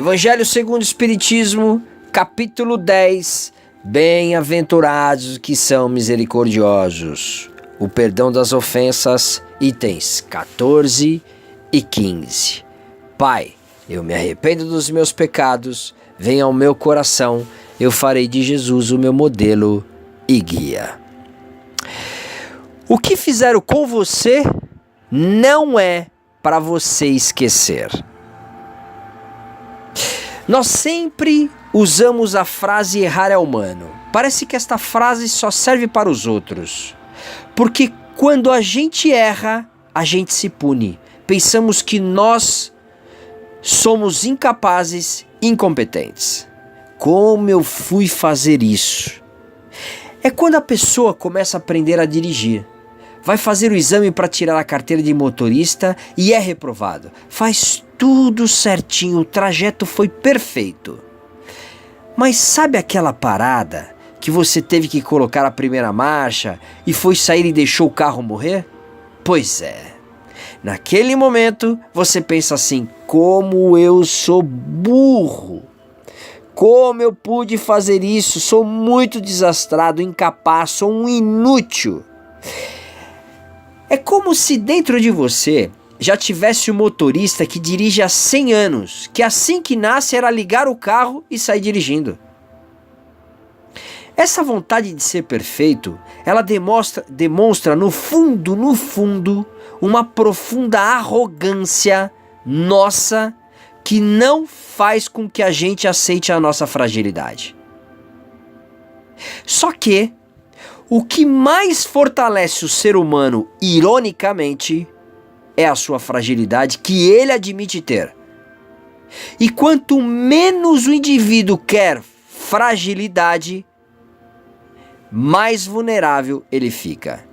Evangelho segundo o Espiritismo, capítulo 10. Bem-aventurados que são misericordiosos. O perdão das ofensas, itens 14 e 15. Pai, eu me arrependo dos meus pecados, venha ao meu coração, eu farei de Jesus o meu modelo e guia. O que fizeram com você não é para você esquecer. Nós sempre usamos a frase errar é humano. Parece que esta frase só serve para os outros. Porque quando a gente erra, a gente se pune. Pensamos que nós somos incapazes, incompetentes. Como eu fui fazer isso? É quando a pessoa começa a aprender a dirigir. Vai fazer o exame para tirar a carteira de motorista e é reprovado. Faz tudo certinho, o trajeto foi perfeito. Mas sabe aquela parada que você teve que colocar a primeira marcha e foi sair e deixou o carro morrer? Pois é. Naquele momento você pensa assim: como eu sou burro. Como eu pude fazer isso? Sou muito desastrado, incapaz, sou um inútil. É como se dentro de você já tivesse um motorista que dirige há 100 anos, que assim que nasce era ligar o carro e sair dirigindo. Essa vontade de ser perfeito, ela demonstra no fundo, uma profunda arrogância nossa que não faz com que a gente aceite a nossa fragilidade. Só que o que mais fortalece o ser humano, ironicamente, é a sua fragilidade que ele admite ter. E quanto menos o indivíduo quer fragilidade, mais vulnerável ele fica.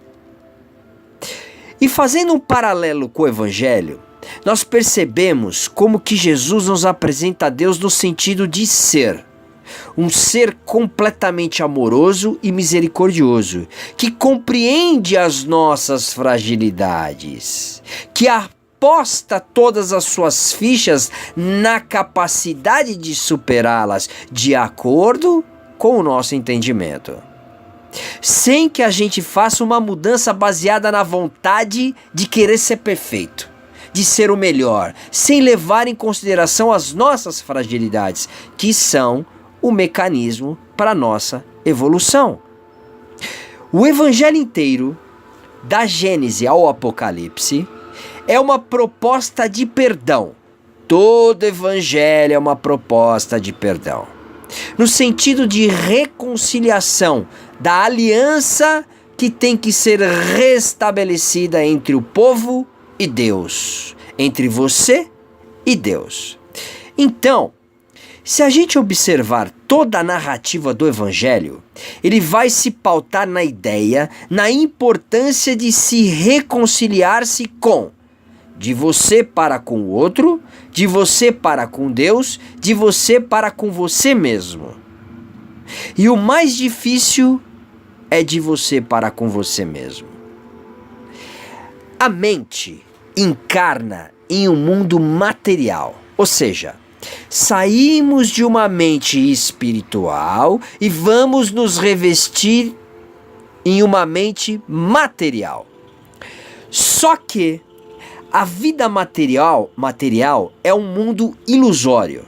E fazendo um paralelo com o Evangelho, nós percebemos como que Jesus nos apresenta a Deus no sentido de ser. Um ser completamente amoroso e misericordioso, que compreende as nossas fragilidades, que aposta todas as suas fichas na capacidade de superá-las de acordo com o nosso entendimento. Sem que a gente faça uma mudança baseada na vontade de querer ser perfeito, de ser o melhor, sem levar em consideração as nossas fragilidades, que são o mecanismo para a nossa evolução. O Evangelho inteiro, da Gênese ao Apocalipse, é uma proposta de perdão. Todo Evangelho é uma proposta de perdão, no sentido de reconciliação da aliança que tem que ser restabelecida entre o povo e Deus, entre você e Deus. Então, se a gente observar toda a narrativa do Evangelho, ele vai se pautar na ideia, na importância de se reconciliar-se com, de você para com o outro, de você para com Deus, de você para com você mesmo. E o mais difícil é de você para com você mesmo. A mente encarna em um mundo material, ou seja, saímos de uma mente espiritual e vamos nos revestir em uma mente material. Só que a vida material é um mundo ilusório.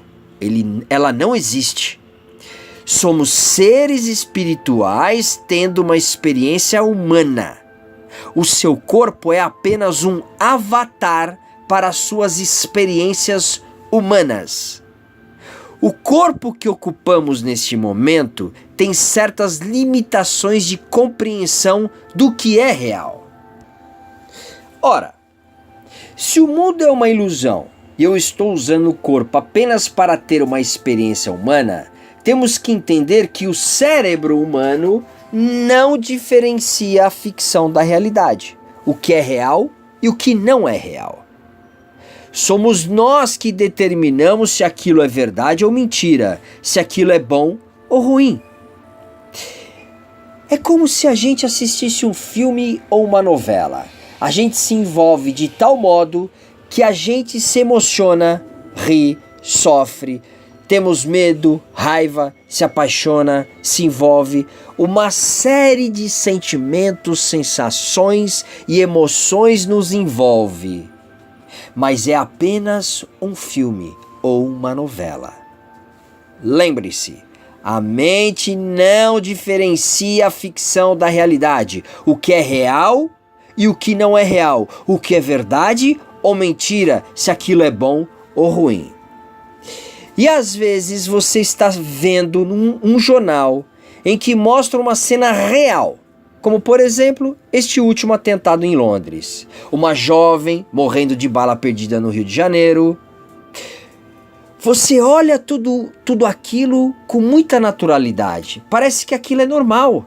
Ela não existe. Somos seres espirituais tendo uma experiência humana. O seu corpo é apenas um avatar para suas experiências humanas. O corpo que ocupamos neste momento tem certas limitações de compreensão do que é real. Ora, se o mundo é uma ilusão e eu estou usando o corpo apenas para ter uma experiência humana, temos que entender que o cérebro humano não diferencia a ficção da realidade, o que é real e o que não é real. Somos nós que determinamos se aquilo é verdade ou mentira, se aquilo é bom ou ruim. É como se a gente assistisse um filme ou uma novela. A gente se envolve de tal modo que a gente se emociona, ri, sofre, temos medo, raiva, se apaixona, se envolve, uma série de sentimentos, sensações e emoções nos envolve. Mas é apenas um filme ou uma novela. Lembre-se, a mente não diferencia a ficção da realidade, o que é real e o que não é real, o que é verdade ou mentira, se aquilo é bom ou ruim. E às vezes você está vendo um jornal em que mostra uma cena real, como por exemplo este último atentado em Londres. Uma jovem morrendo de bala perdida no Rio de Janeiro. Você olha tudo aquilo com muita naturalidade, parece que aquilo é normal.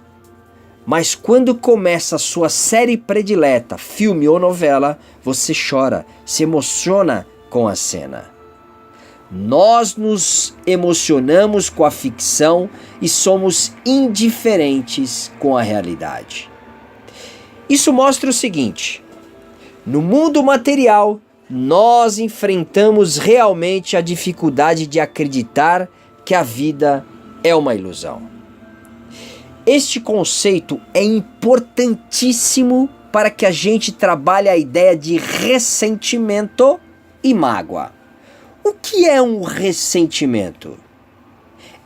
Mas quando começa a sua série predileta, filme ou novela, você chora, se emociona com a cena. Nós nos emocionamos com a ficção e somos indiferentes com a realidade. Isso mostra o seguinte: no mundo material, nós enfrentamos realmente a dificuldade de acreditar que a vida é uma ilusão. Este conceito é importantíssimo para que a gente trabalhe a ideia de ressentimento e mágoa. O que é um ressentimento?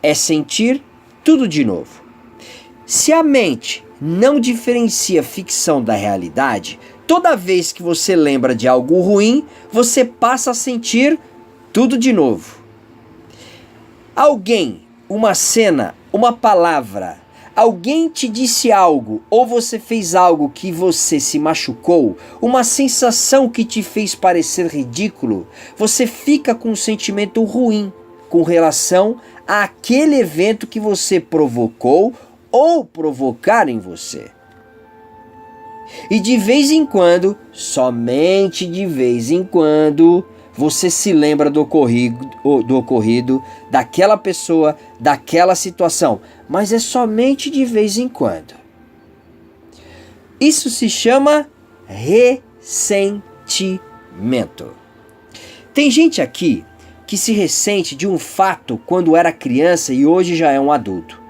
É sentir tudo de novo. Se a mente não diferencia ficção da realidade, toda vez que você lembra de algo ruim, você passa a sentir tudo de novo. Alguém, uma cena, uma palavra, alguém te disse algo ou você fez algo que você se machucou, uma sensação que te fez parecer ridículo, você fica com um sentimento ruim com relação àquele evento que você provocou ou provocar em você. E de vez em quando, somente de vez em quando, você se lembra do ocorrido, daquela pessoa, daquela situação, mas é somente de vez em quando. Isso se chama ressentimento. Tem gente aqui que se ressente de um fato quando era criança e hoje já é um adulto.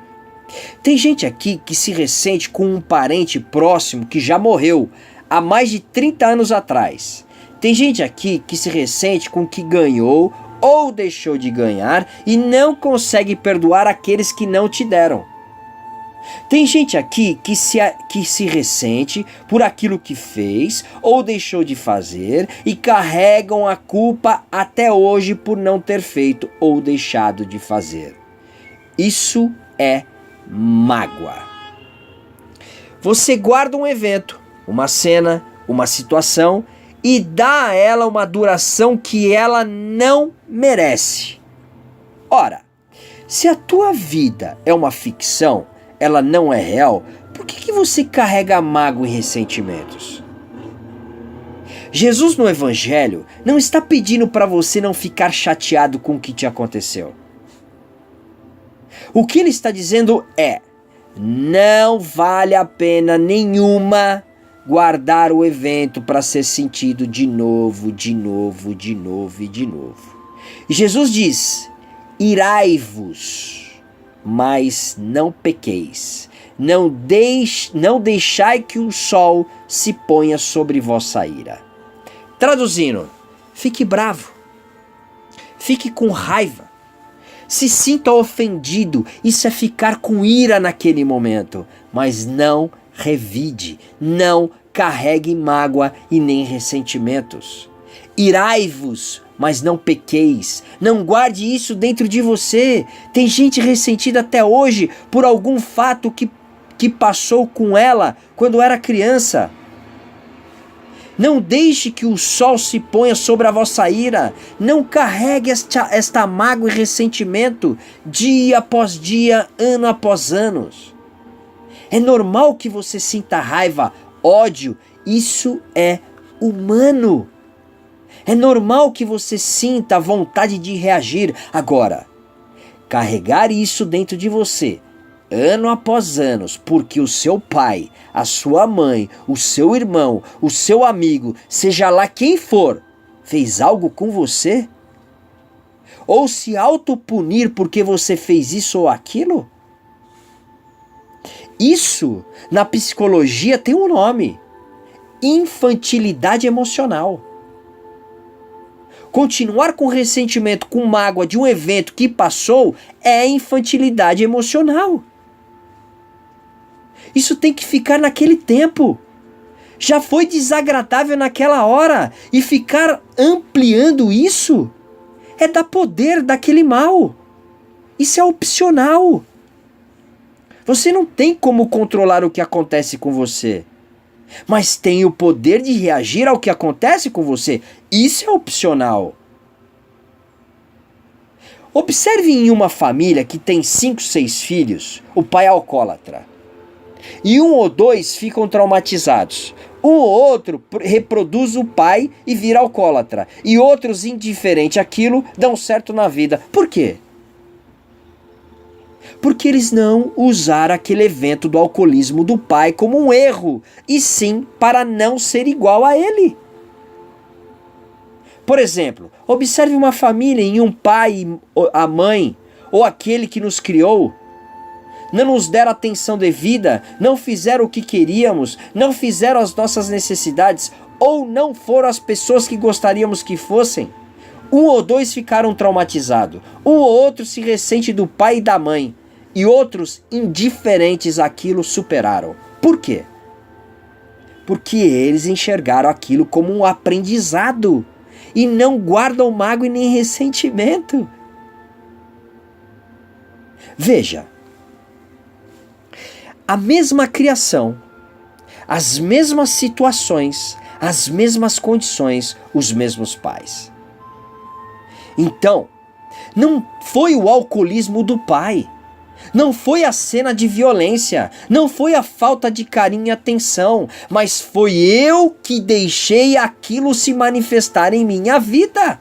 Tem gente aqui que se ressente com um parente próximo que já morreu há mais de 30 anos atrás. Tem gente aqui que se ressente com o que ganhou ou deixou de ganhar e não consegue perdoar aqueles que não te deram. Tem gente aqui que se ressente por aquilo que fez ou deixou de fazer e carregam a culpa até hoje por não ter feito ou deixado de fazer. Isso é mágoa. Você guarda um evento, uma cena, uma situação e dá a ela uma duração que ela não merece. Ora, se a tua vida é uma ficção, ela não é real, por que você carrega mágoa e ressentimentos? Jesus no Evangelho não está pedindo para você não ficar chateado com o que te aconteceu. O que ele está dizendo é: não vale a pena nenhuma guardar o evento para ser sentido de novo, de novo, de novo e de novo. E Jesus diz: irai-vos, mas não pequeis. Não deixai que o sol se ponha sobre vossa ira. Traduzindo, fique bravo, fique com raiva, se sinta ofendido, isso é ficar com ira naquele momento, mas não revide, não carregue mágoa e nem ressentimentos. Irai-vos, mas não pequeis, não guarde isso dentro de você. Tem gente ressentida até hoje por algum fato que passou com ela quando era criança. Não deixe que o sol se ponha sobre a vossa ira. Não carregue esta mágoa e ressentimento dia após dia, ano após ano. É normal que você sinta raiva, ódio. Isso é humano. É normal que você sinta a vontade de reagir. Agora, carregar isso dentro de você ano após ano, porque o seu pai, a sua mãe, o seu irmão, o seu amigo, seja lá quem for, fez algo com você? Ou se autopunir porque você fez isso ou aquilo? Isso, na psicologia, tem um nome: infantilidade emocional. Continuar com ressentimento, com mágoa de um evento que passou é infantilidade emocional. Isso tem que ficar naquele tempo. Já foi desagradável naquela hora, e ficar ampliando isso é dar poder daquele mal. Isso é opcional. Você não tem como controlar o que acontece com você, mas tem o poder de reagir ao que acontece com você. Isso é opcional. Observe em uma família que tem 5, 6 filhos, o pai é alcoólatra. E 1 ou 2 ficam traumatizados. Um ou outro reproduz o pai e vira alcoólatra. E outros, indiferente àquilo, dão certo na vida. Por quê? Porque eles não usaram aquele evento do alcoolismo do pai como um erro, e sim para não ser igual a ele. Por exemplo, observe uma família em um pai, a mãe, ou aquele que nos criou, não nos deram atenção devida, não fizeram o que queríamos, não fizeram as nossas necessidades, ou não foram as pessoas que gostaríamos que fossem. 1 ou 2 ficaram traumatizados, 1 ou outro se ressente do pai e da mãe, e outros, indiferentes àquilo, superaram. Por quê? Porque eles enxergaram aquilo como um aprendizado, e não guardam mágoa e nem ressentimento. Veja, a mesma criação, as mesmas situações, as mesmas condições, os mesmos pais. Então, não foi o alcoolismo do pai, não foi a cena de violência, não foi a falta de carinho e atenção, mas foi eu que deixei aquilo se manifestar em minha vida.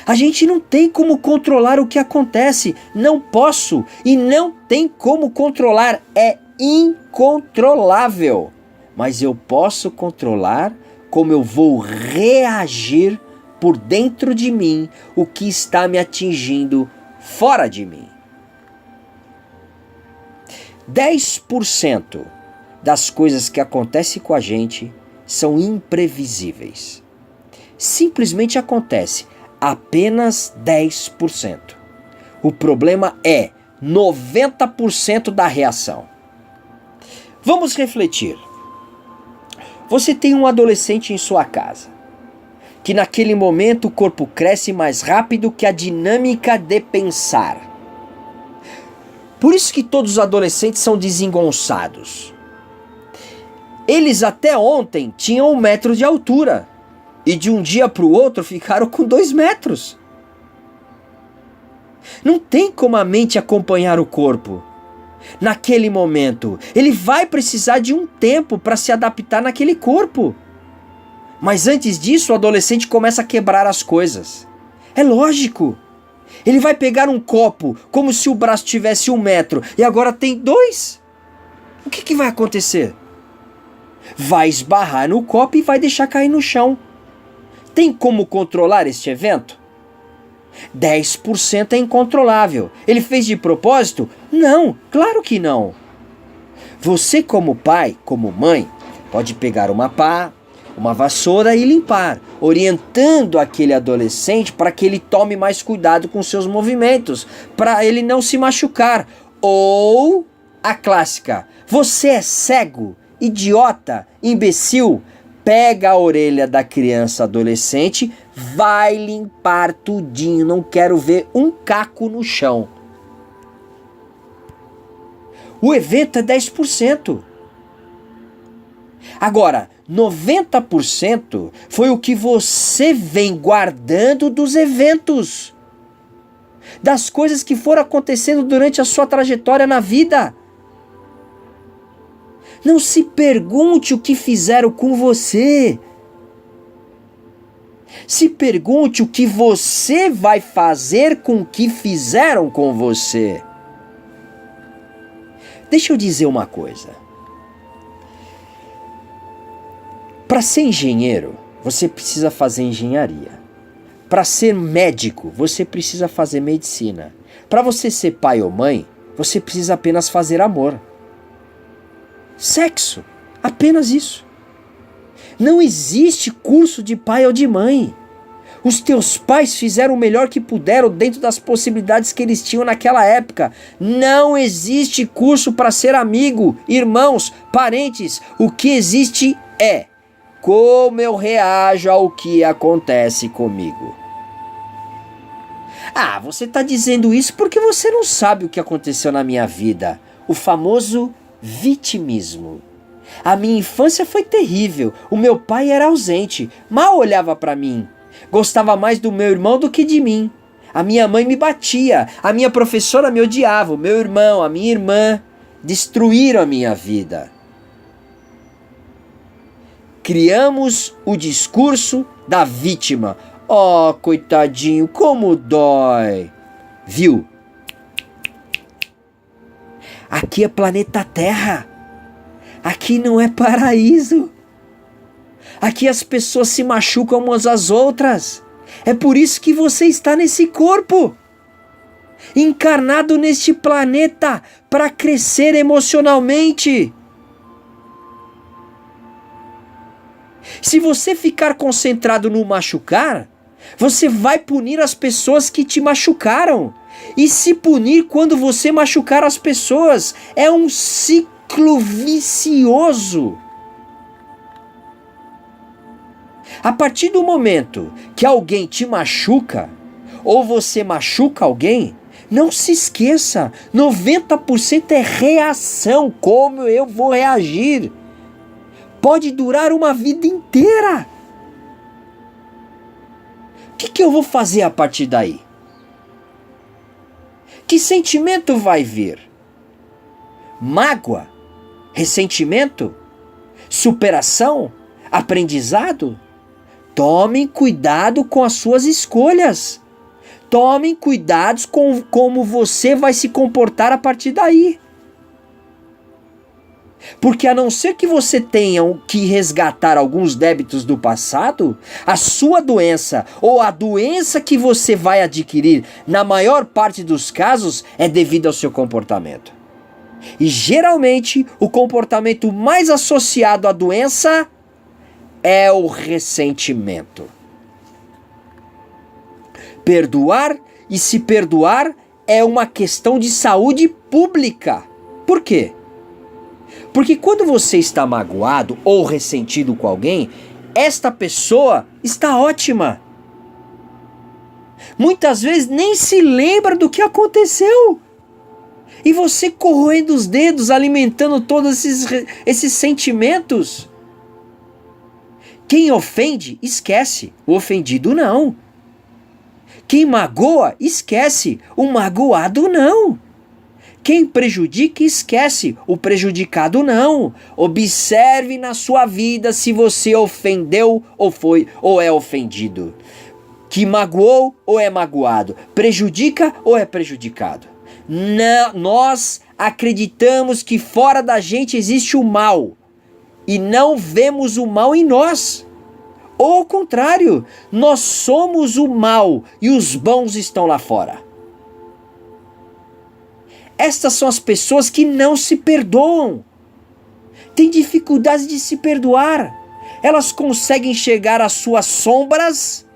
A gente não tem como controlar o que acontece, não posso, e não tem como controlar, é incontrolável. Mas eu posso controlar como eu vou reagir por dentro de mim, o que está me atingindo fora de mim. 10% das coisas que acontecem com a gente são imprevisíveis. Simplesmente acontece. Apenas 10%. O problema é 90% da reação. Vamos refletir. Você tem um adolescente em sua casa, que naquele momento o corpo cresce mais rápido que a dinâmica de pensar. Por isso que todos os adolescentes são desengonçados. Eles até ontem tinham 1 metro de altura. E de um dia para o outro ficaram com 2 metros. Não tem como a mente acompanhar o corpo. Naquele momento, ele vai precisar de um tempo para se adaptar naquele corpo. Mas antes disso, o adolescente começa a quebrar as coisas. É lógico. Ele vai pegar um copo como se o braço tivesse 1 metro e agora tem 2. O que vai acontecer? Vai esbarrar no copo e vai deixar cair no chão. Tem como controlar este evento? 10% é incontrolável. Ele fez de propósito? Não, claro que não. Você, como pai, como mãe, pode pegar uma pá, uma vassoura e limpar, orientando aquele adolescente para que ele tome mais cuidado com seus movimentos, para ele não se machucar. Ou a clássica: você é cego, idiota, imbecil. Pega a orelha da criança adolescente, vai limpar tudinho, não quero ver um caco no chão. O evento é 10%. Agora, 90% foi o que você vem guardando dos eventos, das coisas que foram acontecendo durante a sua trajetória na vida. Não se pergunte o que fizeram com você. Se pergunte o que você vai fazer com o que fizeram com você. Deixa eu dizer uma coisa. Para ser engenheiro, você precisa fazer engenharia. Para ser médico, você precisa fazer medicina. Para você ser pai ou mãe, você precisa apenas fazer amor. Sexo, apenas isso. Não existe curso de pai ou de mãe. Os teus pais fizeram o melhor que puderam dentro das possibilidades que eles tinham naquela época. Não existe curso para ser amigo, irmãos, parentes. O que existe é como eu reajo ao que acontece comigo. Ah, você está dizendo isso porque você não sabe o que aconteceu na minha vida. O famoso vitimismo. A minha infância foi terrível. O meu pai era ausente, mal olhava para mim. Gostava mais do meu irmão do que de mim. A minha mãe me batia. A minha professora me odiava. O meu irmão, a minha irmã destruíram a minha vida. Criamos o discurso da vítima. Oh, coitadinho, como dói. Viu? Aqui é planeta Terra. Aqui não é paraíso. Aqui as pessoas se machucam umas às outras. É por isso que você está nesse corpo, encarnado neste planeta, para crescer emocionalmente. Se você ficar concentrado no machucar, você vai punir as pessoas que te machucaram. E se punir quando você machucar as pessoas é um ciclo vicioso. A partir do momento que alguém te machuca, ou você machuca alguém, não se esqueça, 90% é reação, como eu vou reagir. Pode durar uma vida inteira. O que eu vou fazer a partir daí? Que sentimento vai vir? Mágoa? Ressentimento? Superação? Aprendizado? Tomem cuidado com as suas escolhas. Tomem cuidado com como você vai se comportar a partir daí. Porque a não ser que você tenha que resgatar alguns débitos do passado, a sua doença ou a doença que você vai adquirir, na maior parte dos casos, é devido ao seu comportamento. E geralmente o comportamento mais associado à doença é o ressentimento. Perdoar e se perdoar é uma questão de saúde pública. Por quê? Porque quando você está magoado ou ressentido com alguém, esta pessoa está ótima. Muitas vezes nem se lembra do que aconteceu. E você corroendo os dedos, alimentando todos esses sentimentos. Quem ofende, esquece. O ofendido não. Quem magoa, esquece. O magoado não. Quem prejudica, esquece. O prejudicado não. Observe na sua vida se você ofendeu ou é ofendido. Que magoou ou é magoado. Prejudica ou é prejudicado. Não, nós acreditamos que fora da gente existe o mal. E não vemos o mal em nós. Ou ao contrário, nós somos o mal e os bons estão lá fora. Estas são as pessoas que não se perdoam. Têm dificuldade de se perdoar. Elas conseguem chegar às suas sombras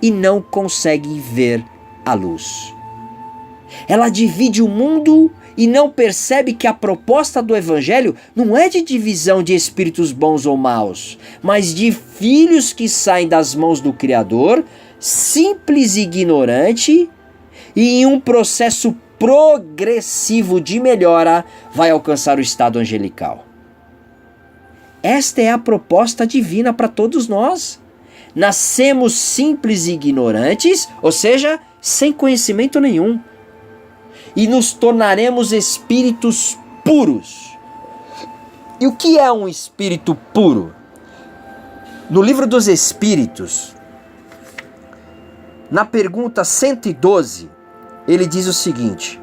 e não conseguem ver a luz. Ela divide o mundo e não percebe que a proposta do Evangelho não é de divisão de espíritos bons ou maus, mas de filhos que saem das mãos do Criador, simples e ignorante, e em um processo progressivo de melhora vai alcançar o estado angelical. Esta é a proposta divina para todos nós. Nascemos simples e ignorantes, ou seja, sem conhecimento nenhum. E nos tornaremos espíritos puros. E o que é um espírito puro? No livro dos Espíritos, na pergunta 112, ele diz o seguinte: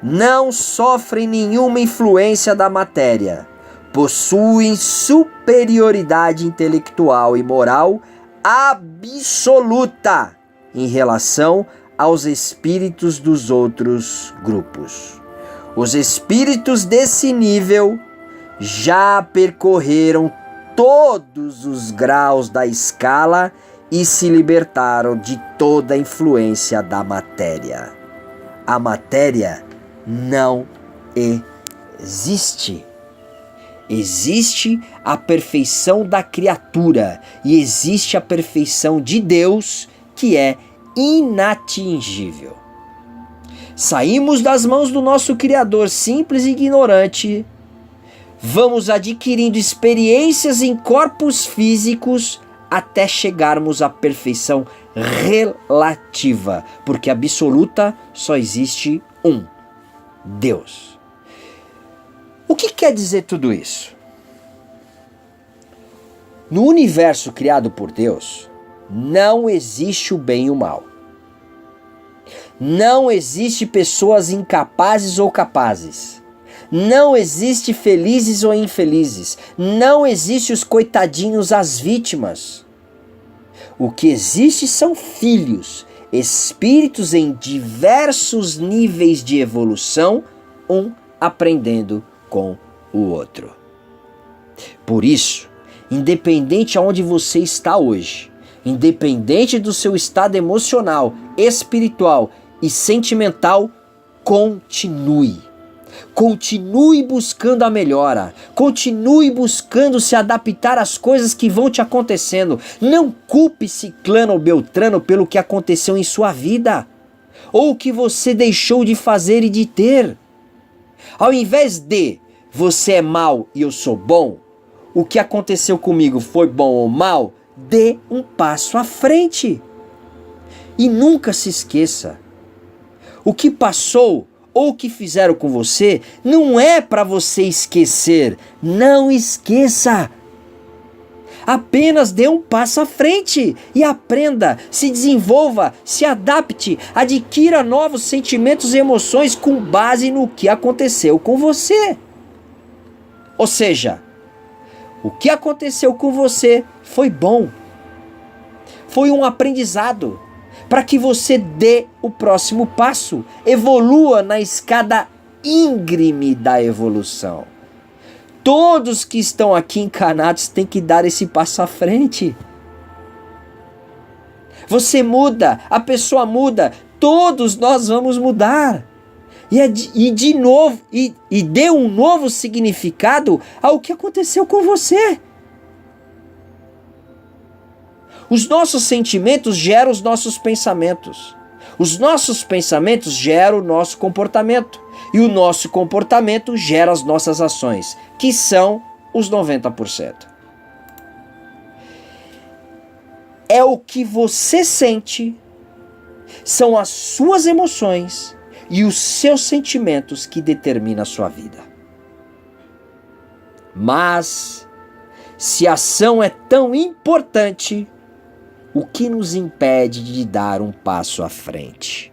não sofrem nenhuma influência da matéria, possuem superioridade intelectual e moral absoluta em relação aos espíritos dos outros grupos. Os espíritos desse nível já percorreram todos os graus da escala e se libertaram de toda a influência da matéria. A matéria não existe. Existe a perfeição da criatura e existe a perfeição de Deus, que é inatingível. Saímos das mãos do nosso Criador simples e ignorante, vamos adquirindo experiências em corpos físicos até chegarmos à perfeição relativa, porque absoluta só existe um: Deus. O que quer dizer tudo isso? No universo criado por Deus, não existe o bem e o mal. Não existe pessoas incapazes ou capazes. Não existe felizes ou infelizes. Não existe os coitadinhos, as vítimas. O que existe são filhos, espíritos em diversos níveis de evolução, um aprendendo com o outro. Por isso, independente aonde você está hoje, independente do seu estado emocional, espiritual e sentimental, continue. Continue buscando a melhora. Continue buscando se adaptar às coisas que vão te acontecendo. Não culpe ciclano ou beltrano pelo que aconteceu em sua vida, ou o que você deixou de fazer e de ter. Ao invés de você é mal e eu sou bom, o que aconteceu comigo foi bom ou mal, dê um passo à frente. E nunca se esqueça, o que passou ou o que fizeram com você não é para você esquecer. Não esqueça. Apenas dê um passo à frente e aprenda, se desenvolva, se adapte, adquira novos sentimentos e emoções com base no que aconteceu com você. Ou seja, o que aconteceu com você foi bom. Foi um aprendizado para que você dê o próximo passo, evolua na escada íngreme da evolução. Todos que estão aqui encarnados têm que dar esse passo à frente. Você muda, a pessoa muda, todos nós vamos mudar. E dê um novo significado ao que aconteceu com você. Os nossos sentimentos geram os nossos pensamentos. Os nossos pensamentos geram o nosso comportamento. E o nosso comportamento gera as nossas ações, que são os 90%. É o que você sente, são as suas emoções e os seus sentimentos que determinam a sua vida. Mas, se a ação é tão importante, o que nos impede de dar um passo à frente?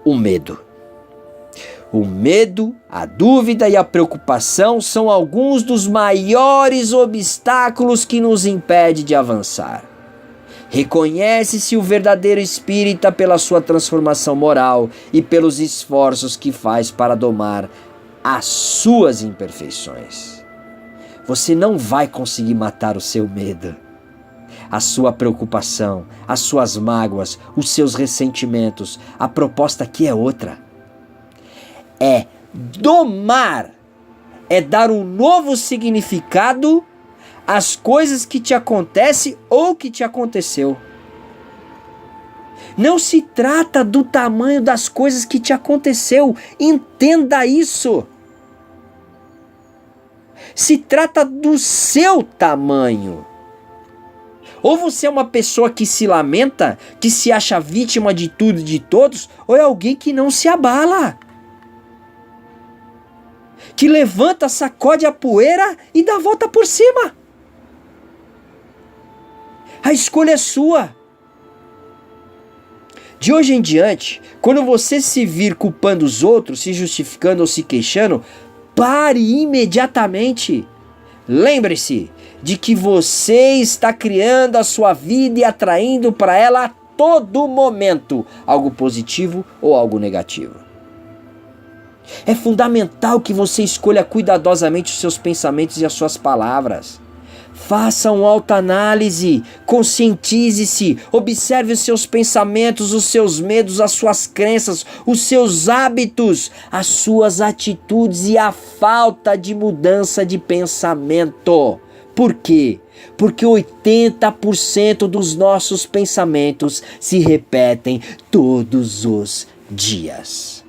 O medo. O medo, a dúvida e a preocupação são alguns dos maiores obstáculos que nos impedem de avançar. Reconhece-se o verdadeiro espírita pela sua transformação moral e pelos esforços que faz para domar as suas imperfeições. Você não vai conseguir matar o seu medo, a sua preocupação, as suas mágoas, os seus ressentimentos. A proposta aqui é outra. É domar, é dar um novo significado às coisas que te acontecem ou que te aconteceu. Não se trata do tamanho das coisas que te aconteceu, entenda isso. Se trata do seu tamanho. Ou você é uma pessoa que se lamenta, que se acha vítima de tudo e de todos, ou é alguém que não se abala, que levanta, sacode a poeira e dá a volta por cima. A escolha é sua. De hoje em diante, quando você se vir culpando os outros, se justificando ou se queixando, pare imediatamente. Lembre-se, de que você está criando a sua vida e atraindo para ela a todo momento algo positivo ou algo negativo. É fundamental que você escolha cuidadosamente os seus pensamentos e as suas palavras. Faça uma autoanálise, conscientize-se, observe os seus pensamentos, os seus medos, as suas crenças, os seus hábitos, as suas atitudes e a falta de mudança de pensamento. Por quê? Porque 80% dos nossos pensamentos se repetem todos os dias.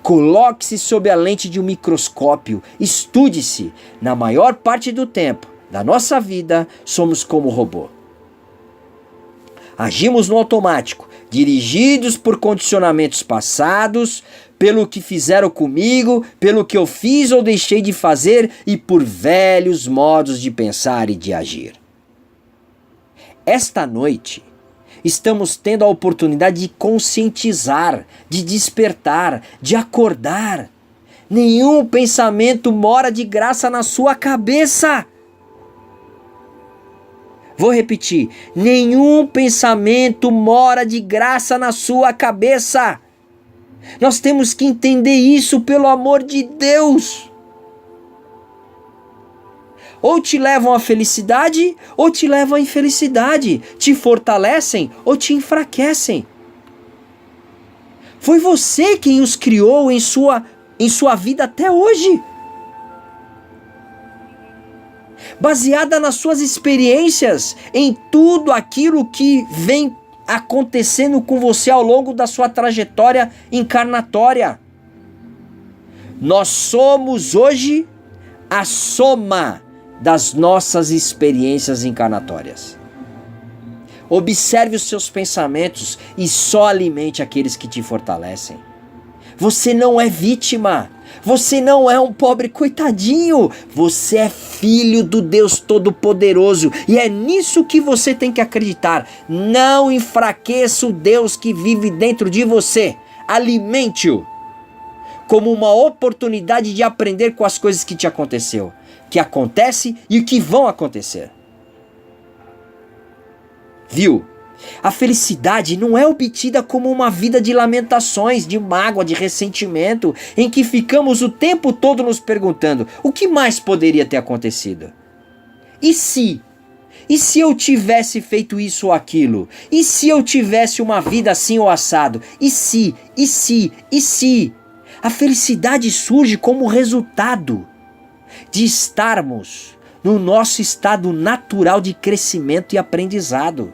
Coloque-se sob a lente de um microscópio, estude-se. Na maior parte do tempo da nossa vida, somos como robô. Agimos no automático, dirigidos por condicionamentos passados, pelo que fizeram comigo, pelo que eu fiz ou deixei de fazer e por velhos modos de pensar e de agir. Esta noite, estamos tendo a oportunidade de conscientizar, de despertar, de acordar. Nenhum pensamento mora de graça na sua cabeça. Vou repetir, nenhum pensamento mora de graça na sua cabeça. Nós temos que entender isso, pelo amor de Deus. Ou te levam à felicidade, ou te levam à infelicidade. Te fortalecem ou te enfraquecem. Foi você quem os criou em sua vida até hoje. Baseada nas suas experiências, em tudo aquilo que vem acontecendo com você ao longo da sua trajetória encarnatória. Nós somos hoje a soma das nossas experiências encarnatórias. Observe os seus pensamentos e só alimente aqueles que te fortalecem. Você não é vítima. Você não é um pobre coitadinho. Você é filho do Deus Todo-Poderoso. E é nisso que você tem que acreditar. Não enfraqueça o Deus que vive dentro de você. Alimente-o como uma oportunidade de aprender com as coisas que te aconteceu, que acontece e que vão acontecer. Viu? A felicidade não é obtida como uma vida de lamentações, de mágoa, de ressentimento, em que ficamos o tempo todo nos perguntando o que mais poderia ter acontecido. E se? E se eu tivesse feito isso ou aquilo? E se eu tivesse uma vida assim ou assado? E se? E se? E se? A felicidade surge como resultado de estarmos no nosso estado natural de crescimento e aprendizado.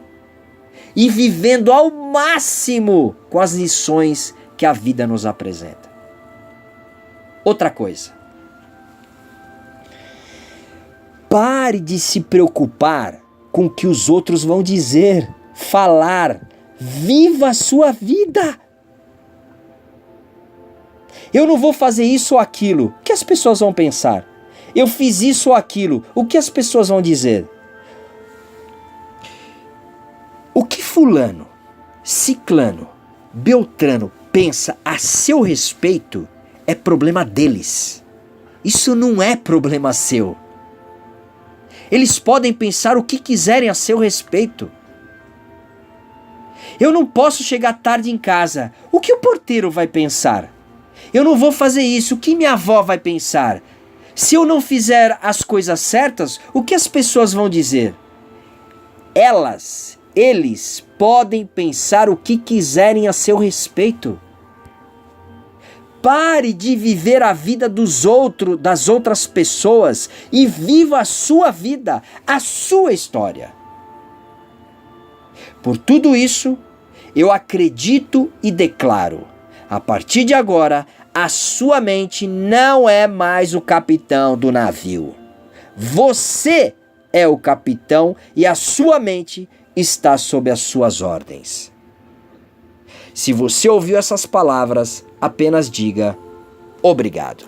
E vivendo ao máximo com as lições que a vida nos apresenta. Outra coisa. Pare de se preocupar com o que os outros vão dizer, falar. Viva a sua vida. Eu não vou fazer isso ou aquilo. O que as pessoas vão pensar? Eu fiz isso ou aquilo. O que as pessoas vão dizer? O que fulano, ciclano, beltrano pensa a seu respeito é problema deles. Isso não é problema seu. Eles podem pensar o que quiserem a seu respeito. Eu não posso chegar tarde em casa. O que o porteiro vai pensar? Eu não vou fazer isso. O que minha avó vai pensar? Se eu não fizer as coisas certas, o que as pessoas vão dizer? Eles podem pensar o que quiserem a seu respeito. Pare de viver a vida dos outros, das outras pessoas e viva a sua vida, a sua história. Por tudo isso, eu acredito e declaro, a partir de agora, a sua mente não é mais o capitão do navio. Você é o capitão e a sua mente está sob as suas ordens. Se você ouviu essas palavras, apenas diga obrigado.